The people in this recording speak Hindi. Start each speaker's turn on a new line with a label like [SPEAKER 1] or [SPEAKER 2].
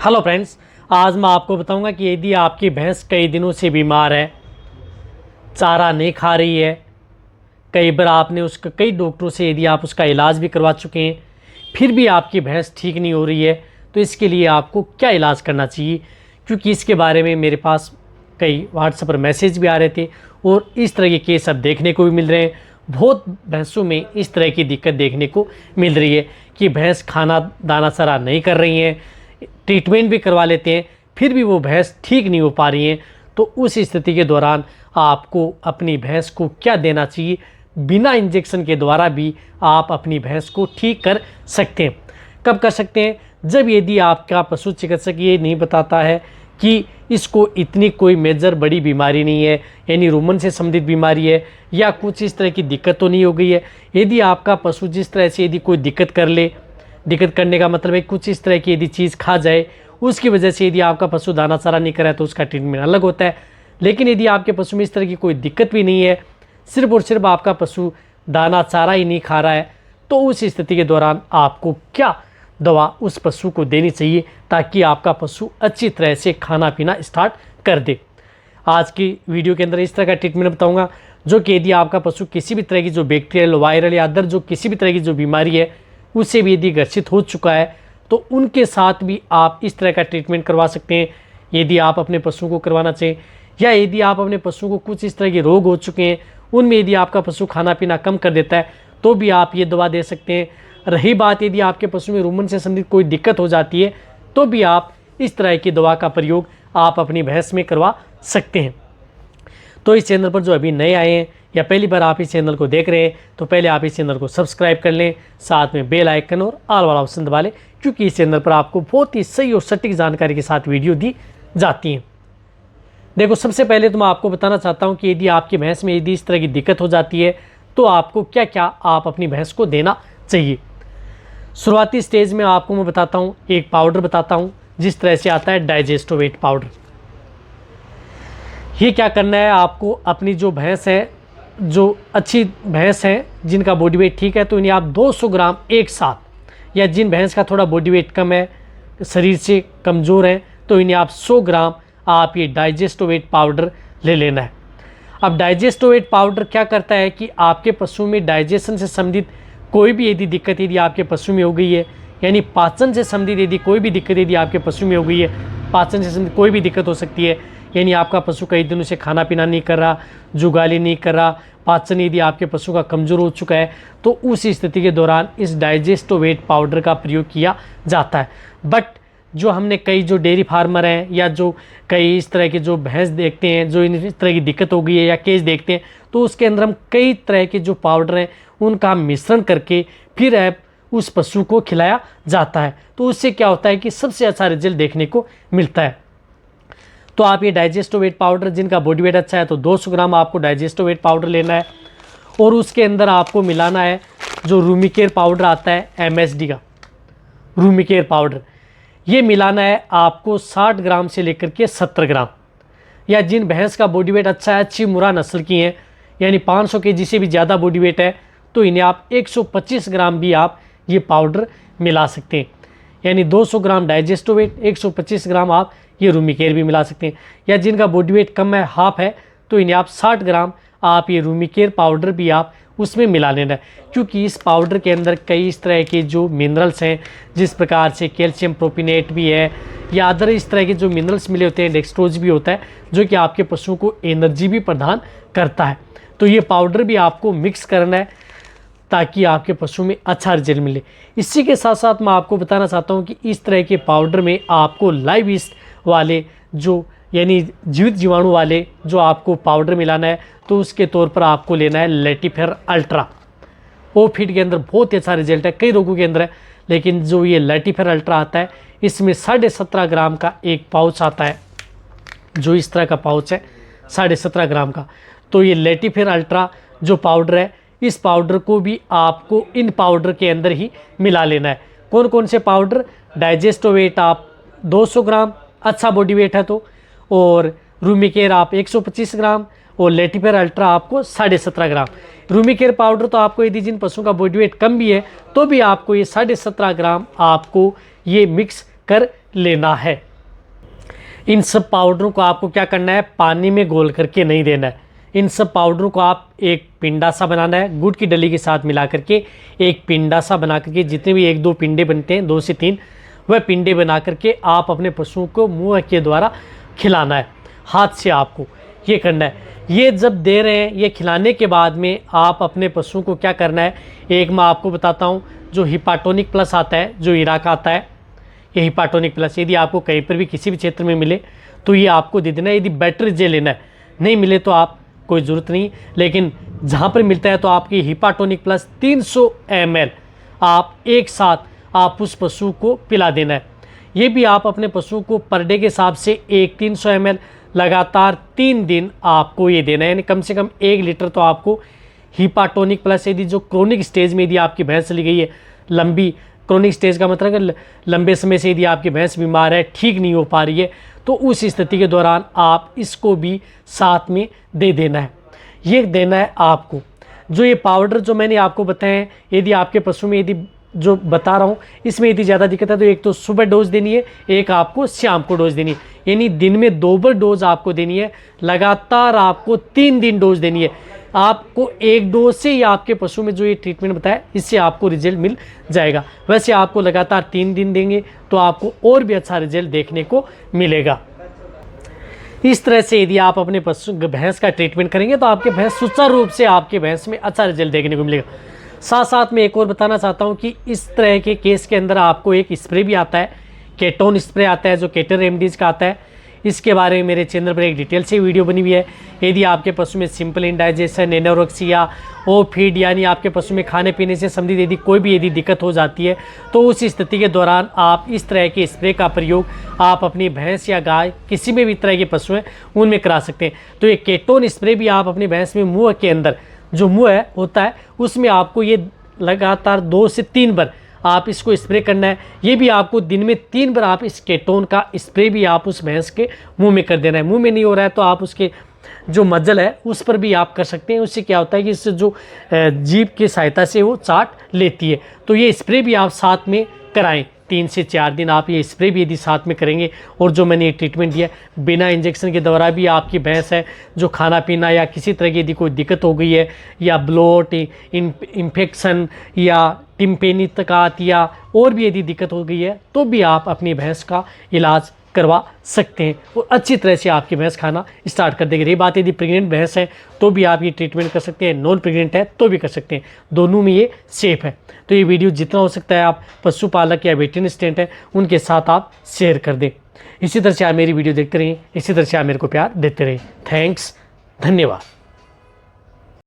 [SPEAKER 1] हेलो फ्रेंड्स, आज मैं आपको बताऊंगा कि यदि आपकी भैंस कई दिनों से बीमार है, चारा नहीं खा रही है, कई बार आपने उसका कई डॉक्टरों से यदि आप उसका इलाज भी करवा चुके हैं, फिर भी आपकी भैंस ठीक नहीं हो रही है, तो इसके लिए आपको क्या इलाज करना चाहिए। क्योंकि इसके बारे में मेरे पास कई व्हाट्सएप पर मैसेज भी आ रहे थे और इस तरह के केस अब देखने को भी मिल रहे हैं। बहुत भैंसों में इस तरह की दिक्कत देखने को मिल रही है कि भैंस खाना दाना चारा नहीं कर रही हैं, ट्रीटमेंट भी करवा लेते हैं, फिर भी वो भैंस ठीक नहीं हो पा रही हैं। तो उस स्थिति के दौरान आपको अपनी भैंस को क्या देना चाहिए, बिना इंजेक्शन के द्वारा भी आप अपनी भैंस को ठीक कर सकते हैं। कब कर सकते हैं? जब यदि आपका पशु चिकित्सक ये नहीं बताता है कि इसको इतनी कोई मेजर बड़ी बीमारी नहीं है, यानी रूमन से संबंधित बीमारी है या कुछ इस तरह की दिक्कत तो नहीं हो गई है। यदि आपका पशु जिस तरह से यदि कोई दिक्कत कर ले, दिक्कत करने का मतलब है कुछ इस तरह की यदि चीज़ खा जाए, उसकी वजह से यदि आपका पशु दाना चारा नहीं करे तो उसका ट्रीटमेंट अलग होता है। लेकिन यदि आपके पशु में इस तरह की कोई दिक्कत भी नहीं है, सिर्फ और सिर्फ आपका पशु दाना चारा ही नहीं खा रहा है, तो उस स्थिति के दौरान आपको क्या दवा उस पशु को देनी चाहिए ताकि आपका पशु अच्छी तरह से खाना पीना स्टार्ट कर दे। आज की वीडियो के अंदर इस तरह का ट्रीटमेंट बताऊंगा जो कि यदि आपका पशु किसी भी तरह की जो बैक्टीरियल, वायरल या अदर जो किसी भी तरह की जो बीमारी है उससे भी यदि ग्रसित हो चुका है तो उनके साथ भी आप इस तरह का ट्रीटमेंट करवा सकते हैं। यदि आप अपने पशु को करवाना चाहें या यदि आप अपने पशु को कुछ इस तरह के रोग हो चुके हैं, उनमें यदि आपका पशु खाना पीना कम कर देता है तो भी आप ये दवा दे सकते हैं। रही बात यदि आपके पशु में रूमन से संबंधित कोई दिक्कत हो जाती है तो भी आप इस तरह की दवा का प्रयोग आप अपनी भैंस में करवा सकते हैं। तो इस चैनल पर जो अभी नए आए हैं या पहली बार आप इस चैनल को देख रहे हैं तो पहले आप इस चैनल को सब्सक्राइब कर लें, साथ में बेल आइकन और ऑल वाला ऑप्शन दबा लें, क्योंकि इस चैनल पर आपको बहुत ही सही और सटीक जानकारी के साथ वीडियो दी जाती हैं। देखो, सबसे पहले तो मैं आपको बताना चाहता हूं कि यदि आपकी भैंस में यदि इस तरह की दिक्कत हो जाती है तो आपको क्या क्या आप अपनी भैंस को देना चाहिए। शुरुआती स्टेज में आपको मैं बताता हूँ, एक पाउडर बताता हूँ जिस तरह से आता है डाइजेस्टोवेट पाउडर। ये क्या करना है आपको, अपनी जो भैंस है, जो अच्छी भैंस है जिनका बॉडी वेट ठीक है, तो इन्हें आप 200 ग्राम एक साथ, या जिन भैंस का थोड़ा बॉडी वेट कम है, शरीर से कमज़ोर है, तो इन्हें आप 100 ग्राम आप ये डाइजेस्टोवेट पाउडर ले लेना है। अब डाइजेस्टोवेट पाउडर क्या करता है कि आपके पशु में डाइजेशन से संबंधित कोई भी यदि दिक्कत यदि आपके पशु में हो गई है, यानी पाचन से संबंधित यदि कोई भी दिक्कत यदि आपके पशु में हो गई है, पाचन से संबंधित कोई भी दिक्कत हो सकती है, यानी आपका पशु कई दिनों से खाना पीना नहीं कर रहा, जुगाली नहीं कर रहा, पाचन यदि आपके पशु का कमज़ोर हो चुका है, तो उस स्थिति के दौरान इस डाइजेस्टोवेट पाउडर का प्रयोग किया जाता है। बट जो हमने कई जो डेयरी फार्मर हैं या जो कई इस तरह के जो भैंस देखते हैं, जो इस तरह की दिक्कत हो गई है या केस देखते हैं, तो उसके अंदर हम कई तरह के जो पाउडर हैं उनका मिश्रण करके फिर उस पशु को खिलाया जाता है। तो उससे क्या होता है कि सबसे अच्छा रिजल्ट देखने को मिलता है। तो आप ये डाइजेस्टोवेट पाउडर, जिनका बॉडी वेट अच्छा है, तो 200 ग्राम आपको डाइजेस्टोवेट पाउडर लेना है और उसके अंदर आपको मिलाना है जो रूमिकेयर पाउडर आता है, MSD का रूमिकेयर पाउडर, ये मिलाना है आपको 60 ग्राम से लेकर के 70 ग्राम। या जिन भैंस का बॉडी वेट अच्छा है, अच्छी मुर्रा नस्ल की हैं, यानी 500 kg से भी ज़्यादा बॉडी वेट है, तो इन्हें आप 125 ग्राम भी आप ये पाउडर मिला सकते हैं। यानी 200 ग्राम डाइजेस्टोवेट, 125 ग्राम आप ये रूमिकेयर भी मिला सकते हैं। या जिनका बॉडी वेट कम है, हाफ है, तो इन्हें आप 60 ग्राम आप ये रूमिकेयर पाउडर भी आप उसमें मिला लेना है। क्योंकि इस पाउडर के अंदर कई इस तरह के जो मिनरल्स हैं, जिस प्रकार से कैल्शियम प्रोपिनेट भी है या अदर इस तरह के जो मिनरल्स मिले होते हैं, डेक्सट्रोज भी होता है, जो कि आपके पशुओं को एनर्जी भी प्रदान करता है। तो ये पाउडर भी आपको मिक्स करना है ताकि आपके पशु में अच्छा रिजल्ट मिले। इसी के साथ साथ मैं आपको बताना चाहता हूँ कि इस तरह के पाउडर में आपको लाइव ईस्ट वाले जो यानी जीवित जीवाणु वाले जो आपको पाउडर मिलाना है, तो उसके तौर पर आपको लेना है लेटिफेर अल्ट्रा। वो फीड के अंदर बहुत ही अच्छा रिजल्ट है, कई रोगों के अंदर है, लेकिन जो ये लेटिफेर अल्ट्रा आता है इसमें 17.5 ग्राम का एक पाउच आता है, जो इस तरह का पाउच है 17.5 ग्राम का। तो ये लेटिफेर अल्ट्रा जो पाउडर है, इस पाउडर को भी आपको इन पाउडर के अंदर ही मिला लेना है। कौन कौन से पाउडर? डाइजेस्टोवेट आप 200 ग्राम, अच्छा बॉडी वेट है तो, और रूमिकेयर आप 125 ग्राम और लेटिफेर अल्ट्रा आपको 17.5 ग्राम। रूमिकेयर पाउडर तो आपको यदि जिन पशुओं का बॉडी वेट कम भी है तो भी आपको ये 17.5 ग्राम आपको ये मिक्स कर लेना है। इन सब पाउडरों को आपको क्या करना है, पानी में घोल करके नहीं देना है। इन सब पाउडरों को आप एक पिंडा सा बनाना है, गुड़ की डली के साथ मिला करके एक पिंडा सा बना करके, जितने भी 1-2 पिंडे बनते हैं, 2 से 3 वह पिंडे बना करके आप अपने पशुओं को मुँह के द्वारा खिलाना है। हाथ से आपको ये करना है। ये जब दे रहे हैं, ये खिलाने के बाद में आप अपने पशुओं को क्या करना है, एक मैं आपको बताता हूँ, जो हिपाटोनिक प्लस आता है, जो इरा का आता है, ये हिपाटोनिक प्लस यदि आपको कहीं पर भी किसी भी क्षेत्र में मिले तो ये आपको दे देना है। यदि बैटरी जे लेना है, नहीं मिले तो आप कोई ज़रूरत नहीं, लेकिन जहाँ पर मिलता है तो आपकी हिपाटोनिक प्लस 300 ml आप एक साथ आप उस पशु को पिला देना है। ये भी आप अपने पशु को पर डे के हिसाब से 300 ml लगातार 3 दिन आपको ये देना है, यानी कम से कम 1 लीटर तो आपको हिपाटोनिक प्लस। यदि जो क्रोनिक स्टेज में यदि आपकी भैंस चली गई है, लंबी क्रोनिक स्टेज का मतलब है लंबे समय से यदि आपकी भैंस बीमार है, ठीक नहीं हो पा रही है, तो उस स्थिति के दौरान आप इसको भी साथ में दे देना है। ये देना है आपको। जो ये पाउडर जो मैंने आपको बताए हैं, यदि आपके पशु में यदि जो बता रहा हूँ इसमें यदि ज़्यादा दिक्कत है तो एक तो सुबह डोज देनी है, एक आपको शाम को डोज देनी है, यानी दिन में 2 बार डोज आपको देनी है। लगातार आपको 3 दिन डोज देनी है। आपको एक डोज से ही आपके पशु में जो ये ट्रीटमेंट बताया, इससे आपको रिजल्ट मिल जाएगा। वैसे आपको लगातार 3 दिन देंगे तो आपको और भी अच्छा रिजल्ट देखने को मिलेगा। इस तरह से यदि आप अपने पशु भैंस का ट्रीटमेंट करेंगे तो आपके भैंस सुचारू रूप से आपके भैंस में अच्छा रिजल्ट देखने को मिलेगा। साथ साथ में एक और बताना चाहता हूँ कि इस तरह के केस के अंदर आपको एक स्प्रे भी आता है, केटोन स्प्रे आता है, जो केटर रेमडीज़ का आता है। इसके बारे में मेरे चैनल पर एक डिटेल से वीडियो बनी हुई है। यदि आपके पशु में सिंपल इंडाइजेशन, एनोरेक्सिया, ओफीड यानी आपके पशु में खाने पीने से संबंधित यदि कोई भी यदि दिक्कत हो जाती है तो उस स्थिति के दौरान आप इस तरह के स्प्रे का प्रयोग आप अपनी भैंस या गाय किसी में भी तरह के पशु हैं उनमें करा सकते हैं। तो ये केटोन स्प्रे भी आप अपनी भैंस में मुँह के अंदर जो मुँह है होता है उसमें आपको ये लगातार 2 से 3 बार आप इसको स्प्रे करना है। ये भी आपको दिन में 3 बार आप इस केटोन का स्प्रे भी आप उस भैंस के मुंह में कर देना है। मुंह में नहीं हो रहा है तो आप उसके जो मज्जल है उस पर भी आप कर सकते हैं। उससे क्या होता है कि इससे जो जीभ की सहायता से वो चाट लेती है। तो ये स्प्रे भी आप साथ में कराएं। 3 से 4 दिन आप ये स्प्रे भी यदि साथ में करेंगे और जो मैंने ये ट्रीटमेंट दिया बिना इंजेक्शन के द्वारा भी आपकी भैंस है जो खाना पीना या किसी तरह की यदि कोई दिक्कत हो गई है या ब्लोट, इन्फेक्शन या टिम्पेनी तकात या और भी यदि दिक्कत हो गई है तो भी आप अपनी भैंस का इलाज करवा सकते हैं और अच्छी तरह से आपकी भैंस खाना स्टार्ट कर देगी। रही बात यदि प्रेग्नेंट भैंस है तो भी आप ये ट्रीटमेंट कर सकते हैं, नॉन प्रेग्नेंट है तो भी कर सकते हैं, दोनों में ये सेफ है। तो ये वीडियो जितना हो सकता है आप पशुपालक या वेटरनरी असिस्टेंट हैं उनके साथ आप शेयर कर दें। इसी तरह से आप मेरी वीडियो देखते रहिए, इसी तरह से आप मेरे को प्यार देते रहिए। थैंक्स, धन्यवाद।